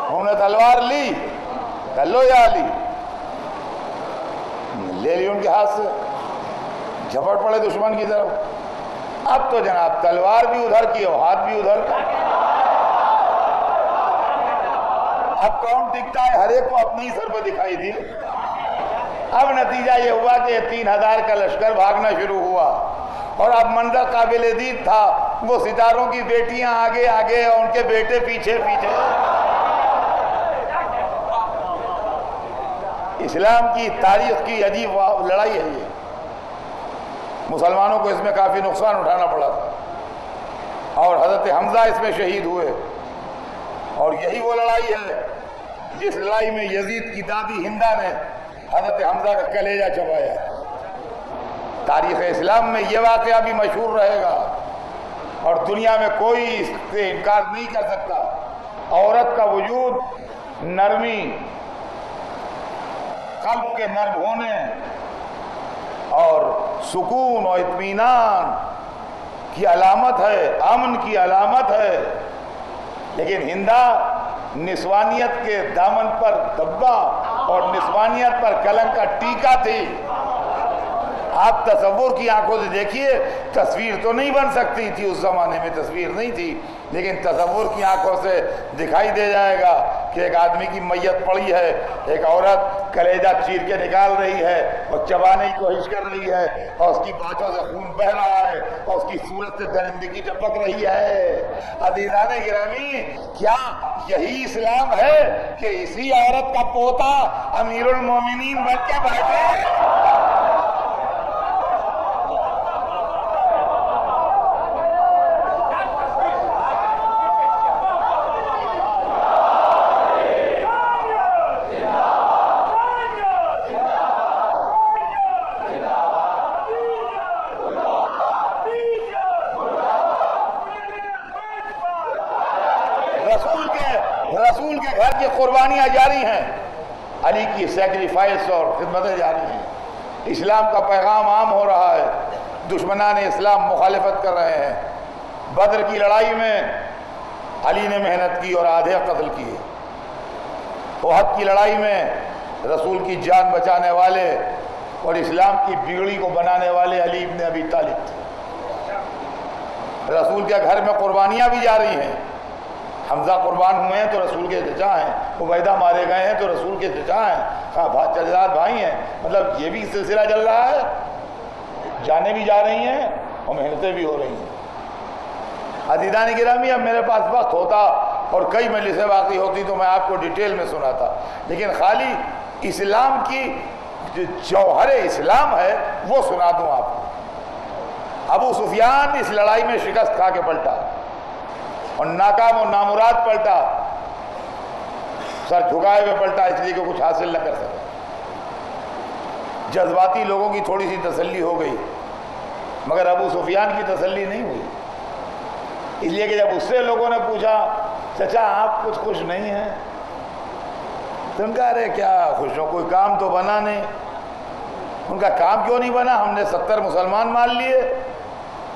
انہوں نے تلوار لی، کر لو یا علی، لے لی ان کے ہاتھ سے، جھپٹ پڑے دشمن کی طرف۔ اب تو جناب تلوار بھی ادھر کی اور ہاتھ بھی ادھر کا، اب کون ٹکتا ہے؟ ہر ایک کو اپنے ہی سر پہ دکھائی دی۔ اب نتیجہ یہ ہوا کہ 3000 کا لشکر بھاگنا شروع ہوا، اور اب منظر قابل دید تھا، وہ ستاروں کی بیٹیاں آگے آگے اور ان کے بیٹے پیچھے پیچھے۔ اسلام کی تاریخ کی عجیب لڑائی ہے یہ، مسلمانوں کو اس میں کافی نقصان اٹھانا پڑا تھا، اور حضرت حمزہ اس میں شہید ہوئے، اور یہی وہ لڑائی ہے جس لڑائی میں یزید کی دادی ہندہ نے حضرت حمزہ کا کلیجہ چبایا۔ تاریخ اسلام میں یہ واقعہ بھی مشہور رہے گا، اور دنیا میں کوئی اس سے انکار نہیں کر سکتا۔ عورت کا وجود نرمی، قلب کے نرم ہونے اور سکون و اطمینان کی علامت ہے، امن کی علامت ہے، لیکن ہندہ نسوانیت کے دامن پر دبا اور نسوانیت پر کلنک کا ٹیکا تھی۔ آپ تصور کی آنکھوں سے دیکھیے، تصویر تو نہیں بن سکتی تھی، اس زمانے میں تصویر نہیں تھی، لیکن تصور کی آنکھوں سے دکھائی دے جائے گا کہ ایک آدمی کی میت پڑی ہے، ایک عورت کلیجہ چیر کے نکال رہی ہے اور چبانے کی کوشش کر رہی ہے، اور اس کی بانچوں سے خون بہہ رہا ہے، اور اس کی صورت سے درندگی ٹپک رہی ہے۔ عزیزان گرامی، کیا یہی اسلام ہے کہ اسی عورت کا پوتا امیر المومنین بن کے بیٹھے؟ رسول کے گھر کی قربانیاں جاری ہیں، علی کی سیکریفائس اور خدمتیں جاری ہیں، اسلام کا پیغام عام ہو رہا ہے، دشمنان اسلام مخالفت کر رہے ہیں۔ بدر کی لڑائی میں علی نے محنت کی اور آدھے قتل کیے۔ احد کی لڑائی میں رسول کی جان بچانے والے اور اسلام کی بگڑی کو بنانے والے علی ابن ابی طالب تھے۔ رسول کے گھر میں قربانیاں بھی جاری ہیں، حمزہ قربان ہوئے ہیں تو رسول کے چچا ہیں، عبیدہ مارے گئے ہیں تو رسول کے چچا ہیں، چچا بھائی ہیں، مطلب یہ بھی سلسلہ چل رہا ہے، جانیں بھی جا رہی ہیں اور محنتیں بھی ہو رہی ہیں۔ عزیزان گرامی، اب میرے پاس وقت ہوتا اور کئی مجلسیں باقی ہوتی تو میں آپ کو ڈیٹیل میں سناتا، لیکن خالی اسلام کی جو جوہر اسلام ہے وہ سنا دوں آپ کو۔ ابو سفیان اس لڑائی میں شکست کھا کے پلٹا اور ناکام و نامراد پلٹا، سر جھکائے ہوئے پلٹا، اس لیے کہ کچھ حاصل نہ کر سکا۔ جذباتی لوگوں کی تھوڑی سی تسلی ہو گئی، مگر ابو سفیان کی تسلی نہیں ہوئی، اس لیے کہ جب اس سے لوگوں نے پوچھا چچا آپ کچھ خوش نہیں ہیں، تم کہہ رہے کیا خوش ہو، کوئی کام تو بنا نہیں۔ ان کا کام کیوں نہیں بنا؟ ہم نے 70 مسلمان مار لیے۔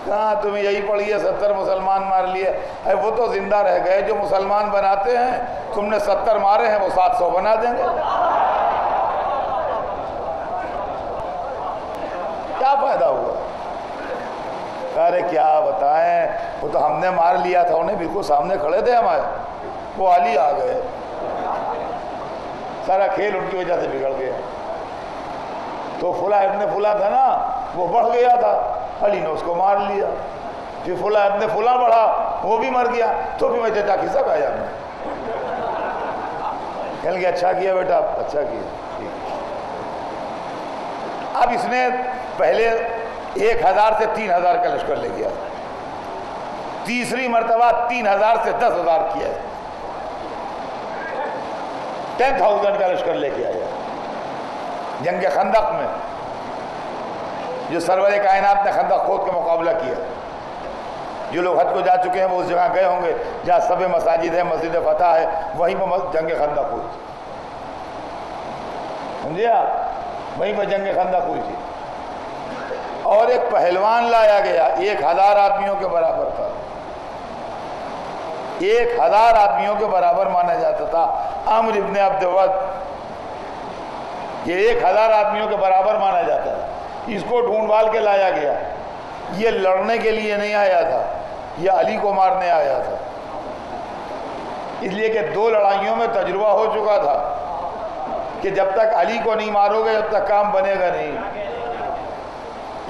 کہاں تمہیں یہی پڑی ہے 70 مسلمان مار لیے؟ اے وہ تو زندہ رہ گئے، جو مسلمان بناتے ہیں تم نے 70 مارے ہیں وہ 700 بنا دیں گے، کیا فائدہ ہوا؟ ارے کیا بتائیں، وہ تو ہم نے مار لیا تھا، انہیں بالکل سامنے کھڑے تھے ہمارے، وہ علی آ گئے، سارا کھیل ان کی وجہ سے بگڑ گیا۔ تو فلاں ابن فلاں تھا نا، وہ بڑھ گیا تھا، علی نے اس کو مار لیا، پھر فلاں ابن فلاں بڑھا، وہ بھی مر گیا، تو بھی میں چچا کی سب آیا میں کہنے کہ اچھا کیا بیٹا، اچھا کیا۔ اب اس نے پہلے 1000 سے 3000 کا لشکر لے گیا، تیسری مرتبہ 3000 سے 10,000 کیا، 10,000 کا لشکر لے کے آیا۔ جنگ خندق میں جو سرور کائنات نے خندق کھود کا مقابلہ کیا، جو لوگ حج کو جا چکے ہیں وہ اس جگہ گئے ہوں گے جہاں سب مساجد ہے، مسجد فتح ہے، وہیں پہ جنگ خندق ہوئی، سمجھے آپ، وہیں پہ جنگ خندق ہوئی تھی۔ اور ایک پہلوان لایا گیا، 1000 آدمیوں کے برابر تھا، 1000 آدمیوں کے برابر مانا جاتا تھا، عمرو ابن عبد ود، یہ 1000 آدمیوں کے برابر مانا جاتا ہے، اس کو ڈھونڈ بھال کے لایا گیا. یہ لڑنے کے لیے نہیں آیا تھا، یہ علی کو مارنے آیا تھا، اس لیے کہ 2 لڑائیوں میں تجربہ ہو چکا تھا کہ جب تک علی کو نہیں مارو گے جب تک کام بنے گا نہیں.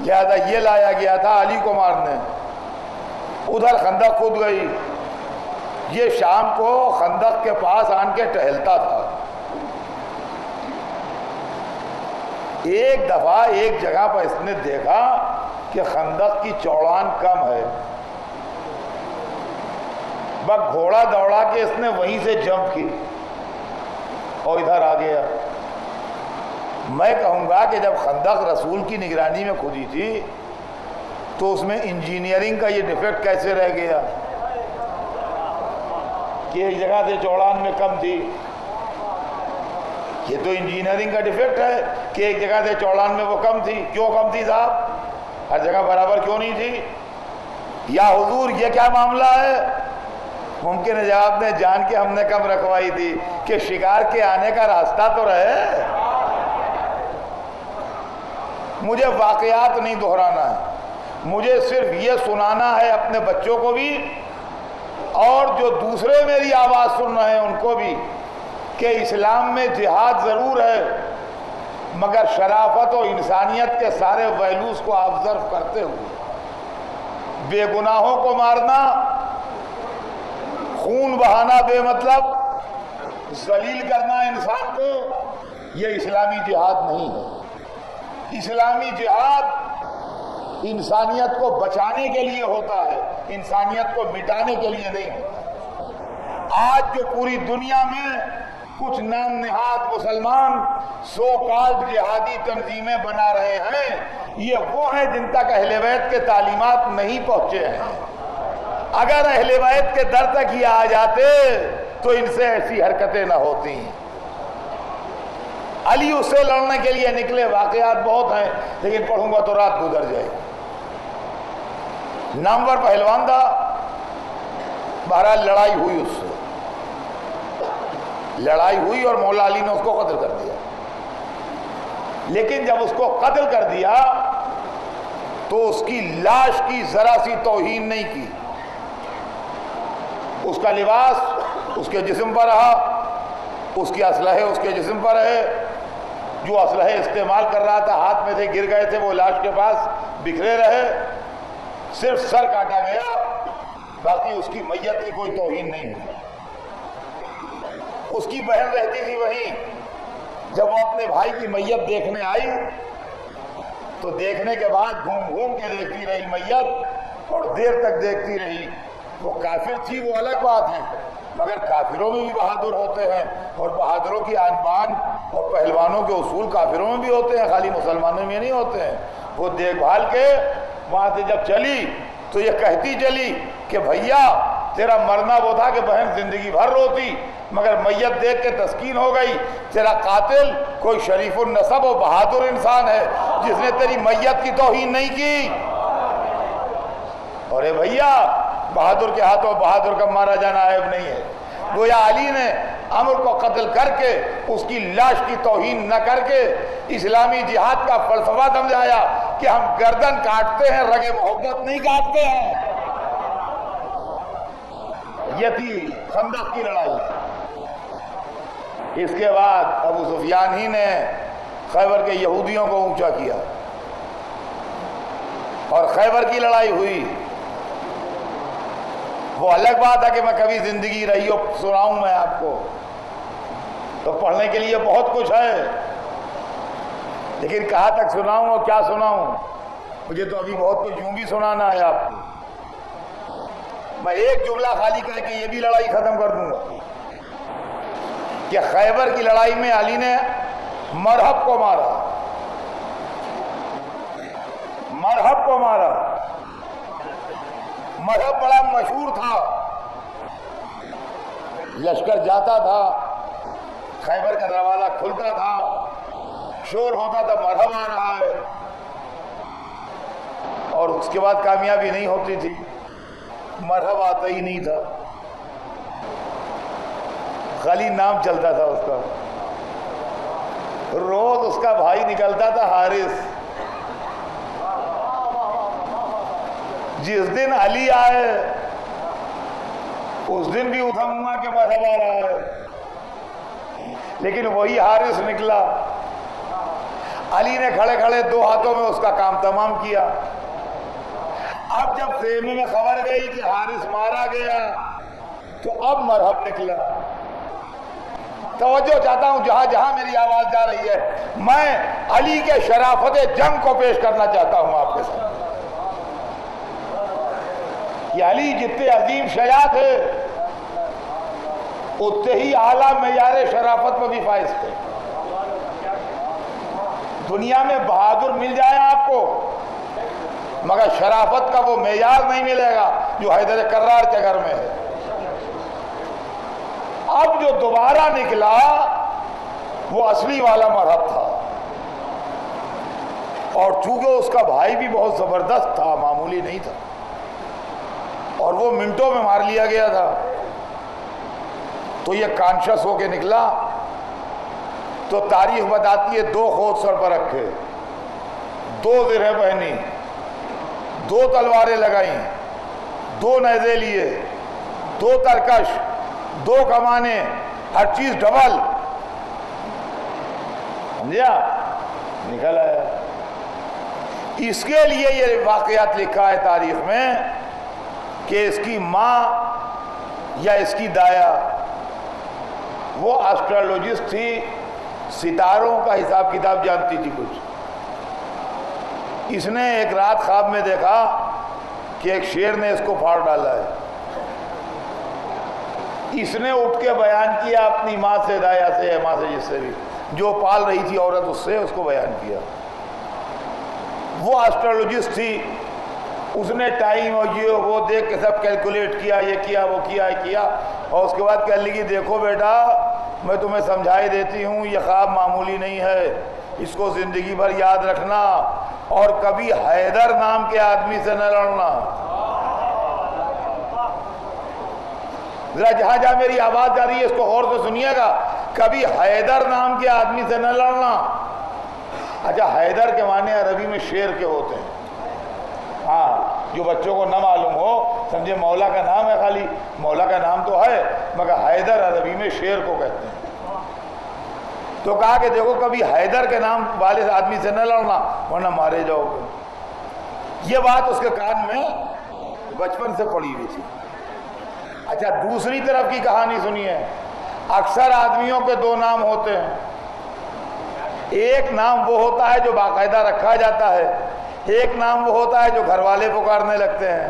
لہذا یہ لایا گیا تھا علی کو مارنے. ادھر خندق کھود گئی. یہ شام کو خندق کے پاس آن کے ٹہلتا تھا. ایک دفعہ ایک جگہ پر اس نے دیکھا کہ خندق کی چوڑان کم ہے. بس گھوڑا دوڑا کے اس نے وہیں سے جمپ کی اور ادھر آ گیا. میں کہوں گا کہ جب خندق رسول کی نگرانی میں کھودی تھی تو اس میں انجینئرنگ کا یہ ڈیفیکٹ کیسے رہ گیا کہ ایک جگہ سے چوڑان میں کم تھی؟ یہ تو انجینئرنگ کا ڈیفیکٹ ہے کہ ایک جگہ سے چوڑان میں وہ کم تھی. کیوں کم تھی صاحب؟ ہر جگہ برابر کیوں نہیں تھی؟ یا حضور یہ کیا معاملہ ہے؟ ممکن ہے جواب دیں جان کے ہم نے کم رکھوائی تھی کہ شکار کے آنے کا راستہ تو رہے. مجھے واقعات نہیں دہرانا ہے، مجھے صرف یہ سنانا ہے اپنے بچوں کو بھی اور جو دوسرے میری آواز سن رہے ہیں ان کو بھی کہ اسلام میں جہاد ضرور ہے مگر شرافت و انسانیت کے سارے ویلوز کو آبزرو کرتے ہوئے. بے گناہوں کو مارنا، خون بہانا بے مطلب، ذلیل کرنا انسان کو، یہ اسلامی جہاد نہیں ہے. اسلامی جہاد انسانیت کو بچانے کے لیے ہوتا ہے، انسانیت کو مٹانے کے لیے نہیں. آج جو پوری دنیا میں کچھ نام نہاد مسلمان سو کالڈ جہادی تنظیمیں بنا رہے ہیں، یہ وہ ہیں جن تک اہل بیت کے تعلیمات نہیں پہنچے ہیں. اگر اہل بیت کے در تک یہ آ جاتے تو ان سے ایسی حرکتیں نہ ہوتی. علی اس سے لڑنے کے لیے نکلے. واقعات بہت ہیں لیکن پڑھوں گا تو رات گزر جائے گی. نامور پہلوان تھا. بہرحال لڑائی ہوئی، اس سے لڑائی ہوئی اور مولا علی نے اس کو قتل کر دیا. لیکن جب اس کو قتل کر دیا تو اس کی لاش کی ذرا سی توہین نہیں کی. اس کا لباس اس کے جسم پر رہا، اس کی اسلحے اس کے جسم پر رہے. جو اسلحے استعمال کر رہا تھا ہاتھ میں تھے، گر گئے تھے، وہ لاش کے پاس بکھرے رہے. صرف سر کاٹا گیا، باقی اس کی میت کی کوئی توہین نہیں ہوئی. اس کی بہن رہتی تھی وہیں. جب وہ اپنے بھائی کی میت دیکھنے آئی تو دیکھنے کے بعد گھوم گھوم کے دیکھتی رہی میت اور دیر تک دیکھتی رہی. وہ کافر تھی وہ الگ بات ہے مگر کافروں میں بھی بہادر ہوتے ہیں اور بہادروں کی آن بان اور پہلوانوں کے اصول کافروں میں بھی ہوتے ہیں، خالی مسلمانوں میں نہیں ہوتے ہیں. وہ دیکھ بھال کے وہاں سے جب چلی تو یہ کہتی چلی کہ بھیا تیرا مرنا وہ تھا کہ بہن زندگی بھر روتی مگر میت دیکھ کے تسکین ہو گئی. تیرا قاتل کوئی شریف النسب و بہادر انسان ہے جس نے تیری میت کی توہین نہیں کی. اور اے بھیا بہادر کے ہاتھوں بہادر کا مارا جانا عیب نہیں ہے. گویا علی نے عمرو کو قتل کر کے اس کی لاش کی توہین نہ کر کے اسلامی جہاد کا فلسفہ سمجھایا کہ ہم گردن کاٹتے ہیں، رگ محبت نہیں کاٹتے ہیں. یہ تھی خندق کی لڑائی. اس کے بعد ابو سفیان ہی نے خیبر کے یہودیوں کو اونچا کیا اور خیبر کی لڑائی ہوئی. وہ الگ بات ہے کہ میں کبھی زندگی رہی ہو سناؤں میں آپ کو، تو پڑھنے کے لیے بہت کچھ ہے لیکن کہاں تک سناؤں اور کیا سناؤں. مجھے تو ابھی بہت کچھ یوں بھی سنانا ہے آپ کو. میں ایک جملہ خالی کہہ کے یہ بھی لڑائی ختم کر دوں گا کہ خیبر کی لڑائی میں علی نے مرحب کو مارا. مرحب کو مارا. مرحب بڑا مشہور تھا. لشکر جاتا تھا، خیبر کا دروازہ کھلتا تھا، شور ہوتا تھا مرحب آ رہا ہے، اور اس کے بعد کامیابی نہیں ہوتی تھی، مرحب آتا ہی نہیں تھا. خالی نام چلتا تھا اس کا. روز اس کا بھائی نکلتا تھا حارث. جس دن علی آئے اس دن بھی ادھما کے مذہب آ رہا ہے، لیکن وہی حارث نکلا. علی نے کھڑے کھڑے 2 ہاتھوں میں اس کا کام تمام کیا. اب جب خیمے میں خبر گئی کہ حارث مارا گیا تو اب مرحب نکلا. توجہ چاہتا ہوں جہاں جہاں میری آواز جا رہی ہے، میں علی کے شرافت جنگ کو پیش کرنا چاہتا ہوں آپ کے ساتھ. کہ علی جتنے عظیم شجاع تھے اتنے ہی اعلیٰ معیار شرافت میں بھی فائز تھے. دنیا میں بہادر مل جائے آپ کو، مگر شرافت کا وہ معیار نہیں ملے گا جو حیدر کرار کے گھر میں ہے. اب جو دوبارہ نکلا وہ اصلی والا مرحب تھا، اور چونکہ اس کا بھائی بھی بہت زبردست تھا، معمولی نہیں تھا، اور وہ منٹوں میں مار لیا گیا تھا، تو یہ کانشس ہو کے نکلا. تو تاریخ بتاتی ہے 2 خود سر پر رکھے، 2 زرہیں پہنی، 2 تلواریں لگائیں، 2 نیزے لیے، 2 ترکش، 2 کمانے، ہر چیز ڈبل. سمجھا؟ نکل آیا. اس کے لیے یہ واقعات لکھا ہے تاریخ میں کہ اس کی ماں یا اس کی دایا وہ ایسٹرولوجسٹ تھی، ستاروں کا حساب کتاب جانتی تھی کچھ. اس نے ایک رات خواب میں دیکھا کہ ایک شیر نے اس کو پھاڑ ڈالا ہے. اس نے اٹھ کے بیان کیا اپنی ماں سے، دایا سے، ماں سے، جس سے بھی جو پال رہی تھی عورت، اس سے اس کو بیان کیا. وہ ایسٹرولوجسٹ تھی، اس نے ٹائم اور یہ وہ دیکھ کے سب کیلکولیٹ کیا، یہ کیا وہ کیا، اور اس کے بعد کہنے لگی دیکھو بیٹا میں تمہیں سمجھائی دیتی ہوں، یہ خواب معمولی نہیں ہے، اس کو زندگی بھر یاد رکھنا، اور کبھی حیدر نام کے آدمی سے نہ لڑنا. ذرا جہاں جہاں میری آواز جا رہی ہے اس کو غور سے سنیے گا. کبھی حیدر نام کے آدمی سے نہ لڑنا. اچھا، حیدر کے معنی عربی میں شیر کے ہوتے ہیں. ہاں، جو بچوں کو نہ معلوم ہو سمجھے مولا کا نام ہے، خالی مولا کا نام تو ہے مگر حیدر عربی میں شیر کو کہتے ہیں. تو کہا کہ دیکھو کبھی حیدر کے نام والے آدمی سے نہ لڑنا ورنہ مارے جاؤ گے. یہ بات اس کے کان میں بچپن سے پڑی ہوئی تھی. اچھا، دوسری طرف کی کہانی سنیے. اکثر آدمیوں کے 2 نام ہوتے ہیں. ایک نام وہ ہوتا ہے جو باقاعدہ رکھا جاتا ہے، ایک نام وہ ہوتا ہے جو گھر والے پکارنے لگتے ہیں.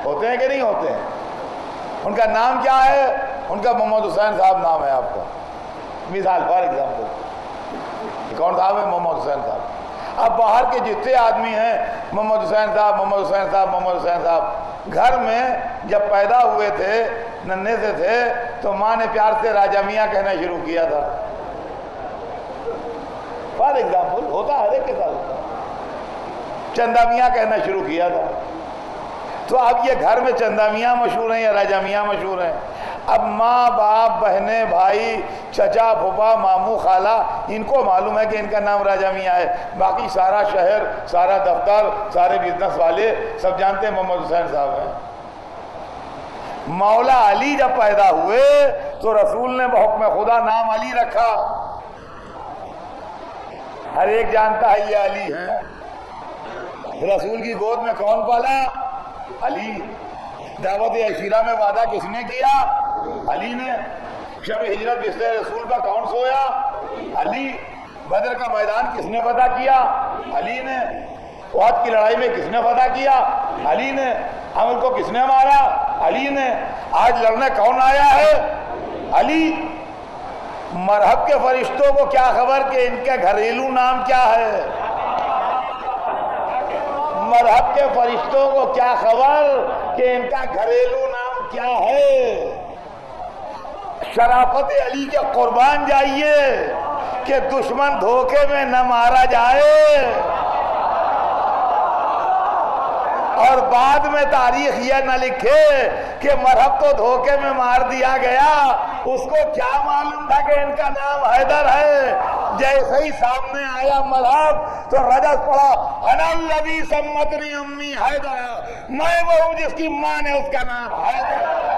ہوتے ہیں کہ نہیں ہوتے ہیں؟ ان کا نام کیا ہے؟ ان کا محمد حسین صاحب نام ہے آپ کا. مثال فار ایگزامپل، کون صاحب ہے؟ محمد حسین صاحب. اب باہر کے جتنے آدمی ہیں محمد حسین صاحب، محمد حسین صاحب، محمد حسین صاحب. گھر میں جب پیدا ہوئے تھے، ننھے سے تھے، تو ماں نے پیار سے راجہ میاں کہنا شروع کیا تھا. فار ایگزامپل ہوتا ہے، ہر ایک کے ساتھ ہوتا. چندہ میاں کہنا شروع کیا تھا. تو اب یہ گھر میں چندہ میاں مشہور ہیں یا راجہ میاں مشہور ہیں. اب ماں باپ، بہنیں، بھائی، چچا، پھوپھا، ماموں، خالہ، ان کو معلوم ہے کہ ان کا نام راجہ میاں ہے. باقی سارا شہر، سارا دفتر، سارے بزنس والے سب جانتے ہیں محمد حسین صاحب ہیں. مولا علی جب پیدا ہوئے تو رسول نے بحکم خدا نام علی رکھا. ہر ایک جانتا ہے یہ علی ہے. رسول کی گود میں کون پالا؟ علی. دعوت عشیرہ میں وعدہ کس نے کیا؟ علی نے. شب ہجرت بستر رسول پر کون سویا؟ علی. بدر کا میدان کس نے فتح کیا؟ علی نے. احد کی لڑائی میں کس نے فتح کیا؟ علی نے. حمل کو کس نے مارا؟ علی نے. آج لڑنے کون آیا ہے؟ علی. مرحب کے فرشتوں کو کیا خبر کہ ان کے گھریلو نام کیا ہے؟ مرحب کے فرشتوں کو کیا خبر کہ ان کا گھریلو نام کیا ہے؟ شرافت علی کے قربان جائیے کہ دشمن دھوکے میں نہ مارا جائے اور بعد میں تاریخ یہ نہ لکھے کہ مذہب تو دھوکے میں مار دیا گیا، اس کو کیا معلوم تھا کہ ان کا نام حیدر ہے؟ جیسے ہی سامنے آیا مذہب تو رجس پڑا، انا الذی سمتنی امی حیدر، میں وہ ہوں جس کی ماں نے اس کا نام حیدر